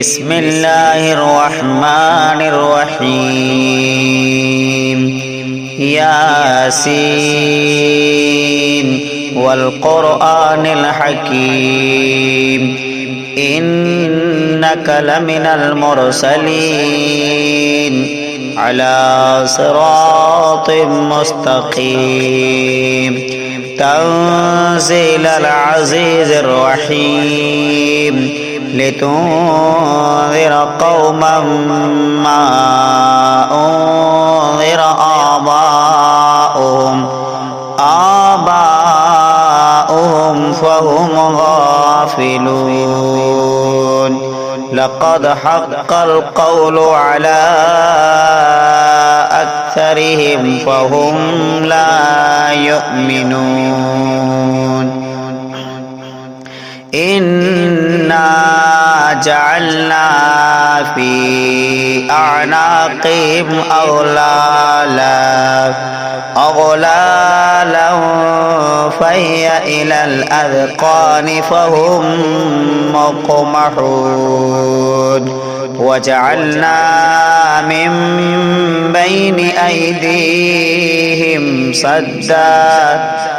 بسم الله الرحمن الرحيم ياسين والقرآن الحكيم إنك لمن المرسلين على صراط مستقيم تنزيل العزيز الرحيم لتنذر قوما ما أنذر آباؤهم فهم غافلون لقد حق القول على أكثرهم فهم لا يؤمنون إنا جعلنا في أعناقهم أغلالا فهي إلى الأذقان فهم مقمحون وجعلنا من بين أيديهم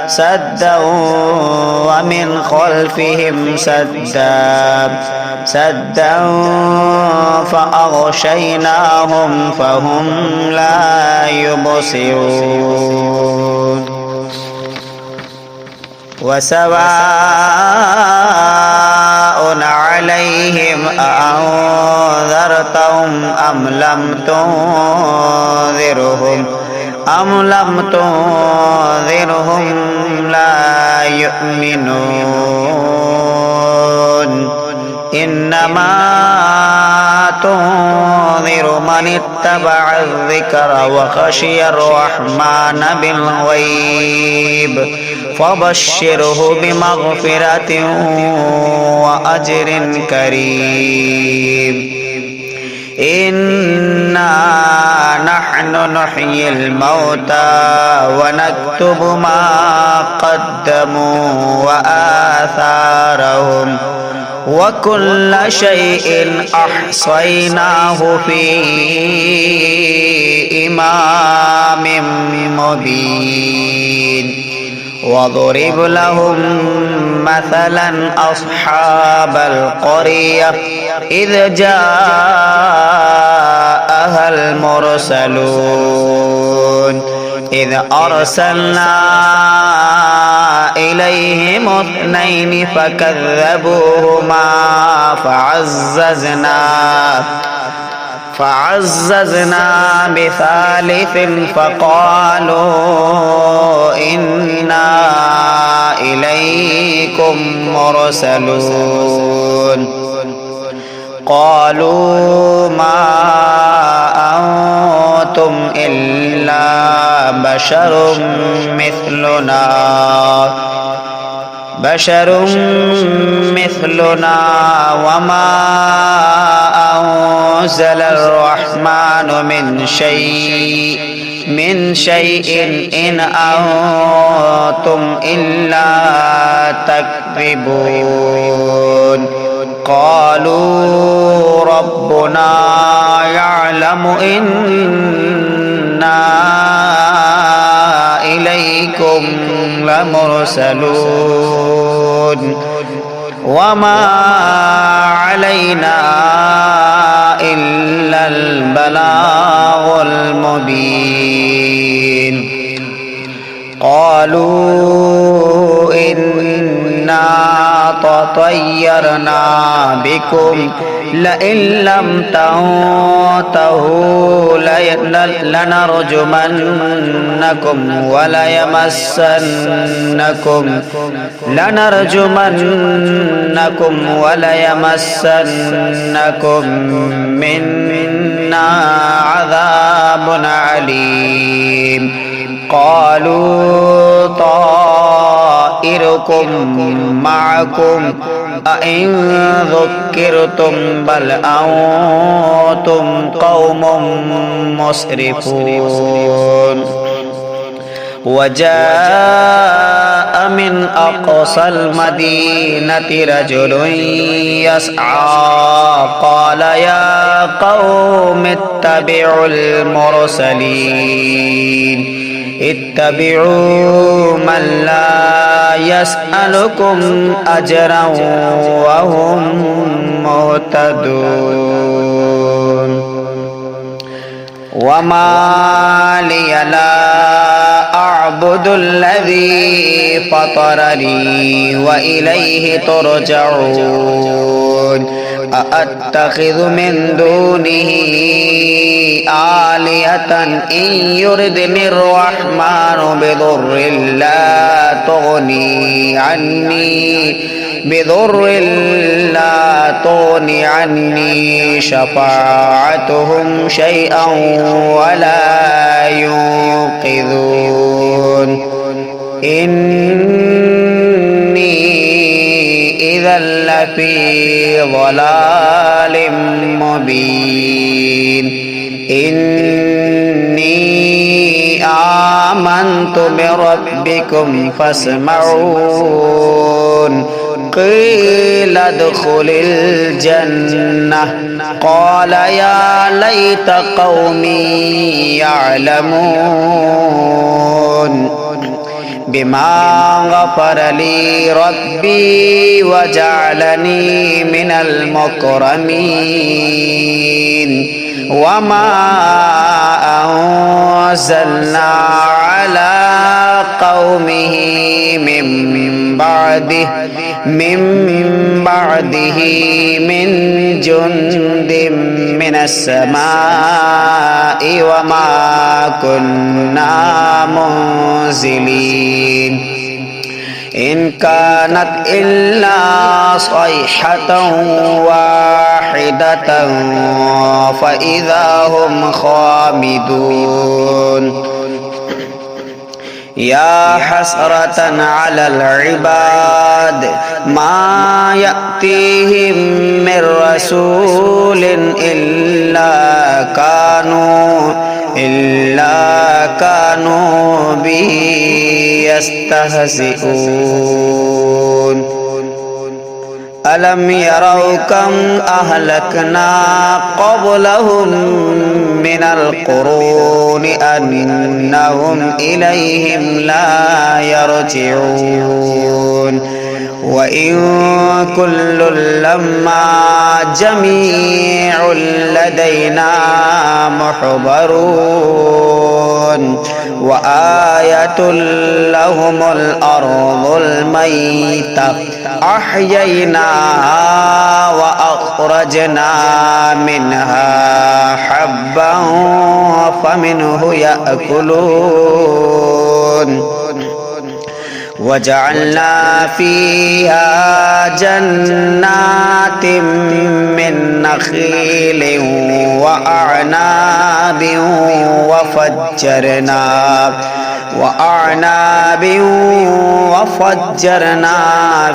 سدا ومن خلفهم سدا فأغشيناهم فهم لا يبصرون وسواء عليهم أأنذرتهم أم لم تنذرهم لا يؤمنون إنما تنذر من اتبع الذكر وخشي الرحمن بالغيب فبشره بمغفرة وأجر كريم إنا نحن نحيي الموتى ونكتب ما قدموا وآثارهم وكل شيء أحصيناه في إمام مبين واضرب لهم مثلا أصحاب القرية إذ جاءها المرسلون إذ أرسلنا إليهم اثنين فكذبوهما فعززنا بثالث فقالوا إنا إليكم مرسلون قالوا ما أنتم إلا بشر مثلنا وما أنزل الرحمن من شيء إن أنتم إلا تكذبون قالوا ربنا يعلم إنا إليكم لمرسلون وما علينا إلا البلاغ المبين قالوا إنا تطيرنا بكم لئن لم تنتهوا لنرجمنكم وليمسنكم منا عذاب عليم قالوا طائركم معكم أئن ذكرتم بل أنتم قوم مسرفون وجاء من أقصى المدينة رجل يسعى قال يا قوم اتبعوا المرسلين اتبعوا من لا يسألكم أجرا وهم مهتدون وما لي لا أعبد الذي فطرني وإليه ترجعون أأتخذ من دونه آلهة إن يردني الرحمن بضر لا تغني عني شفاعتهم شيئا ولا ينقذون إني إذا لفي ضلال مبين إني آمنت بربكم فاسمعون قيل ادخل الجنة قال يا ليت قومي يعلمون بما غفر لي ربي وجعلني من المكرمين وما أنزلنا على قومه من بعده من جند من السماء وما كنا منزلين إن كانت إلا صيحة واحدة فإذا هم خامدون يا حسرة على العباد ما يأتيهم من رسول إلا كانوا به يستهزئون ألم يروا كم أهلكنا قبلهم من القرون أنهم إليهم لا يرجعون وإن كل لما جميع لدينا محضرون وآية لهم الأرض الميتة أحييناها وأخرجنا منها حبا فمنه يأكلون وجعلنا فيها جنات من نخيل وأعناب وفجرنا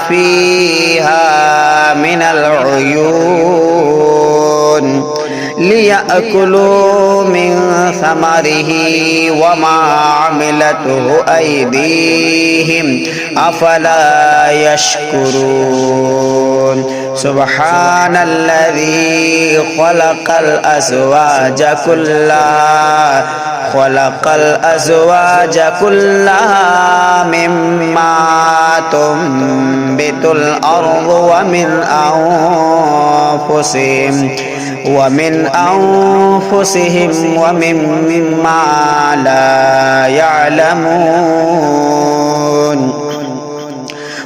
فيها من العيون ليأكلوا من ثمره وما عملته أيديهم أفلا يشكرون سبحان الذي خلق الأزواج كلها مما تنبت الأرض ومن أنفسهم ومما لا يعلمون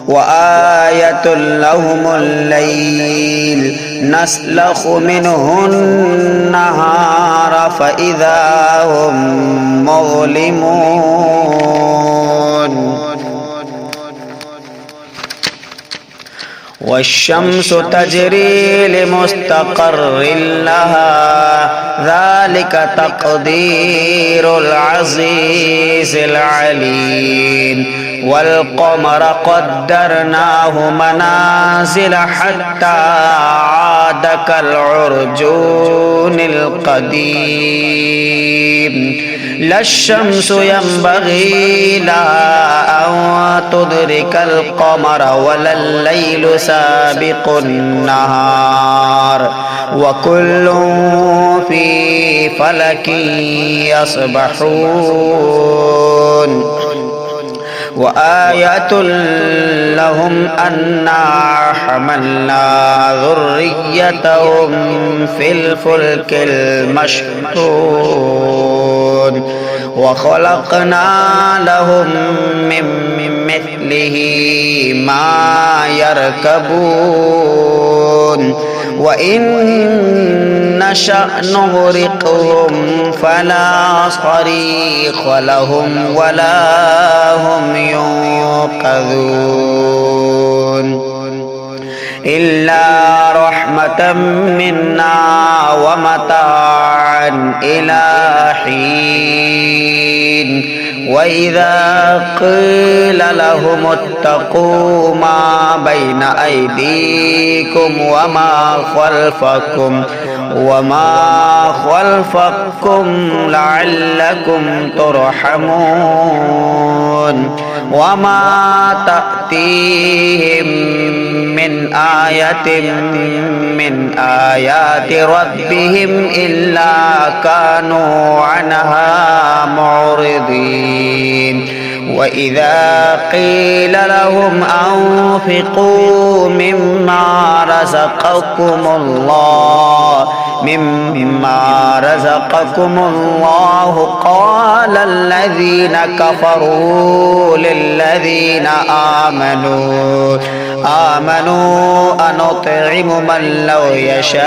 وآية لهم الليل نسلخ منه النهار فإذا هم مظلمون والشمس تجري لمستقر لها ذلك تقدير العزيز العليم والقمر قدرناه منازل حتى عاد كالعرجون القديم لا الشمس ينبغي لها أن تدرك القمر ولا الليل سابق النهار وكل في فلك يسبحون وآية لهم أنا حملنا ذريتهم في الفلك المشحون وخلقنا لهم من مثله ما يركبون وإن نشأ نغرقهم فلا صريخ لهم ولا هم ينقذون إلا رحمة منا ومتاعا إلى حين وإذا قيل لهم اتقوا ما بين أيديكم وما خلفكم لعلكم ترحمون وما تأتيهم من آية من آيات ربهم إلا كانوا عنها معرضين وإذا قيل لهم أنفقوا مما رزقكم الله قال الذين كفروا للذين آمنوا أنطعم من لو يشاء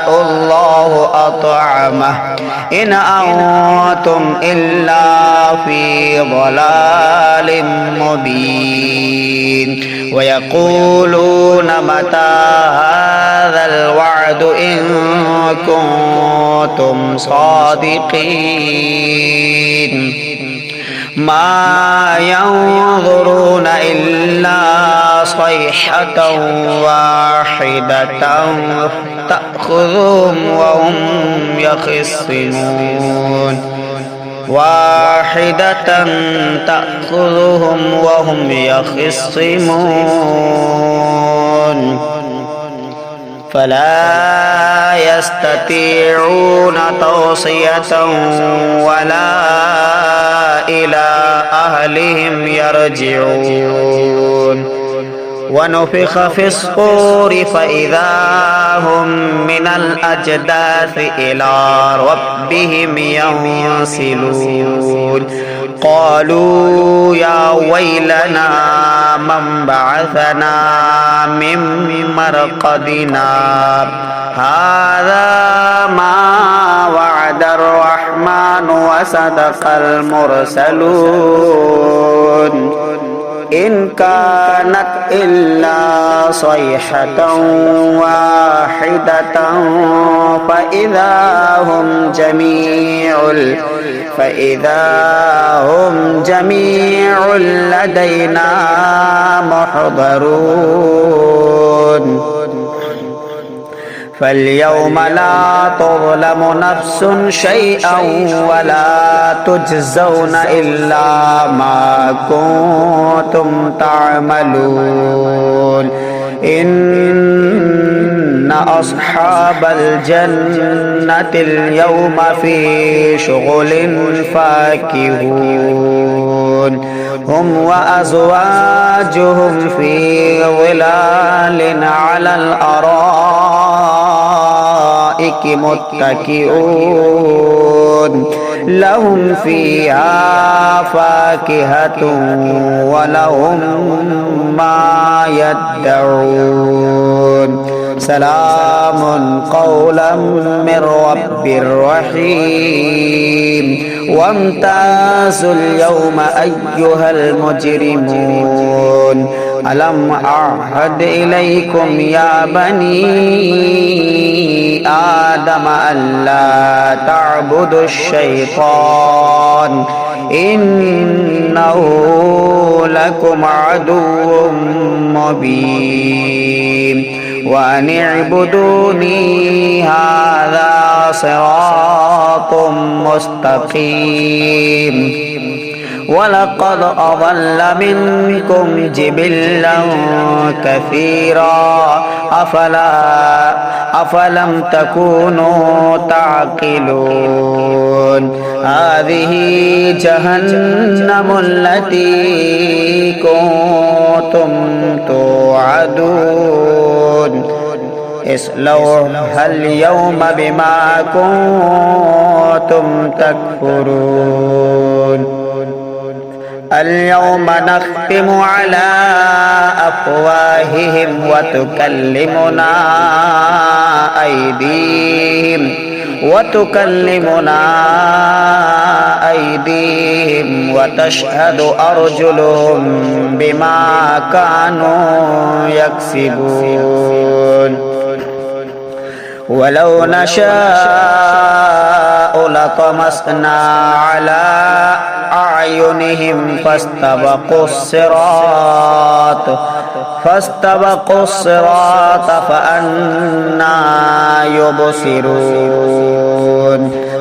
الله أطعمه إن أنتم إلا في ضلال مبين ويقولون متى هذا الوعد إن كنتم صادقين ما ينظرون إلا صيحة واحدة تأخذهم وهم يخصمون فلا يستطيعون توصية ولا إلى أهلهم يرجعون ونفخ في الصور فإذا هم من الأجداث إلى ربهم ينسلون قالوا يا ويلنا من بعثنا من مرقدنا هذا ما وعد الرحمن وصدق المرسلون إن كانت إلا صيحة واحدة فإذا هم جميع لدينا محضرون فاليوم لا تظلم نفس شيئا ولا تجزون إلا ما كنتم تعملون إن أصحاب الجنة اليوم في شغل فاكهون هم وأزواجهم في ظلال على الأرائك متكئون لهم فيها فاكهة ولهم ما يدعون سلام قولا من رب رحيم وامتازوا اليوم أيها المجرمون ألم أعهد إليكم يا بني آدم ألا تعبدوا الشيطان إنه لكم عدو مبين وأن اعبدوني هذا صراط صراط مستقيم ولقد أضل منكم جبلا كثيرا أفلم تكونوا تعقلون هذه جهنم التي كنتم توعدون اصلوها اليوم بما كنتم تكفرون اليوم نختم على أفواههم وتكلمنا أيديهم وتشهد أرجلهم بما كانوا يكسبون ولو نشاء لطمسنا على أعينهم فاستبقوا الصراط فأنى يبصرون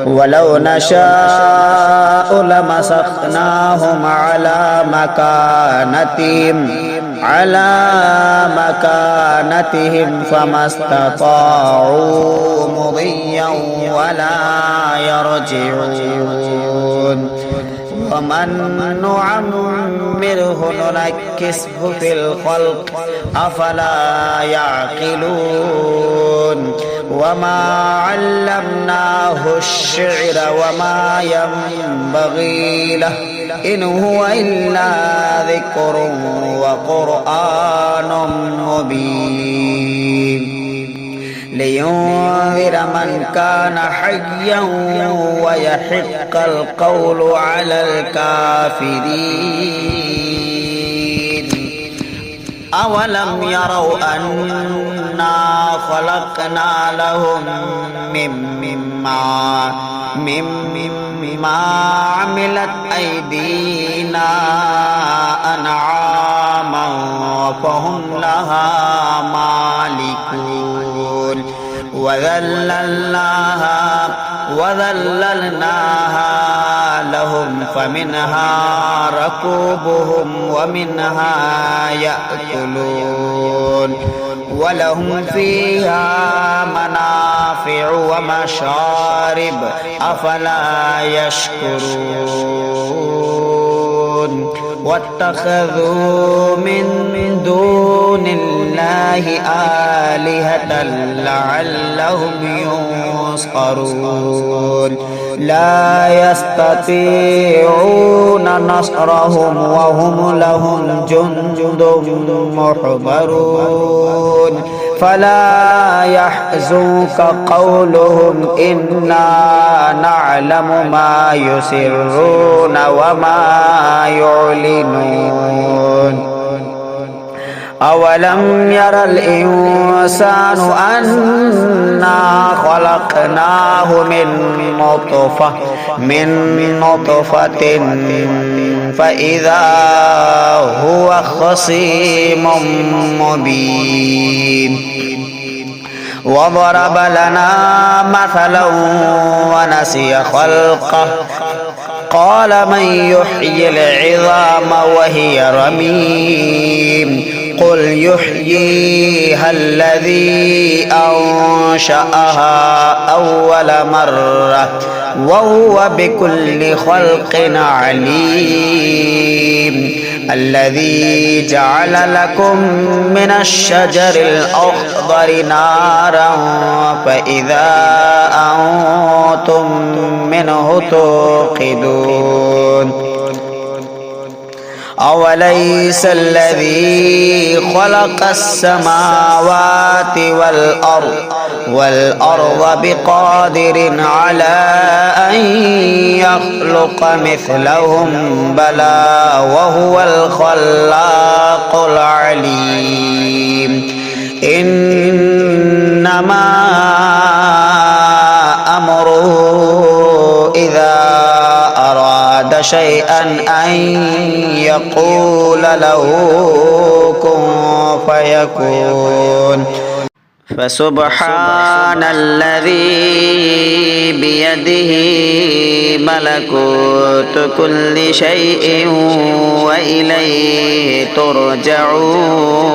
ولو نشاء لمسخناهم على مكانتهم فما استطاعوا مضيا ولا يرجعون ومن نعمره ننكسه في الخلق أفلا يعقلون وما علمناه الشعر وما ينبغي له إن هو إلا ذكر وقرآن مبين لينذر من كان حيا ويحق القول على الكافرين أولم يروا أنا خلقنا لهم مما عملت أيدينا أنعاما فهم لها مالكون وذللناها لهم فمنها ركوبهم ومنها يأكلون ولهم فيها منافع ومشارب أفلا يشكرون واتخذوا من دون الله آلهة لعلهم ينصرون لا يستطيعون نصرهم وهم لهم جند محضرون فلا يحزنك قولهم إنا نعلم ما يسرون وما يعلنون أولم ير الإنسان أنا خلقناه من نطفة فإذا هو خصيم مبين وضرب لنا مثلا ونسي خلقه قال من يحيي العظام وهي رميم قل يحييها الذي أنشأها أول مرة وهو بكل خلق عليم الذي جعل لكم من الشجر الأخضر نارا فإذا أنتم منه توقدون أوليس الذي خلق السماوات والأرض بقادر على أن يخلق مثلهم بلى وهو الخلاق العليم إنما أمره إذا أراد شيئا أن يقول له كن فيكون فسبحان الذي بيده ملكوت كل شيء وإليه ترجعون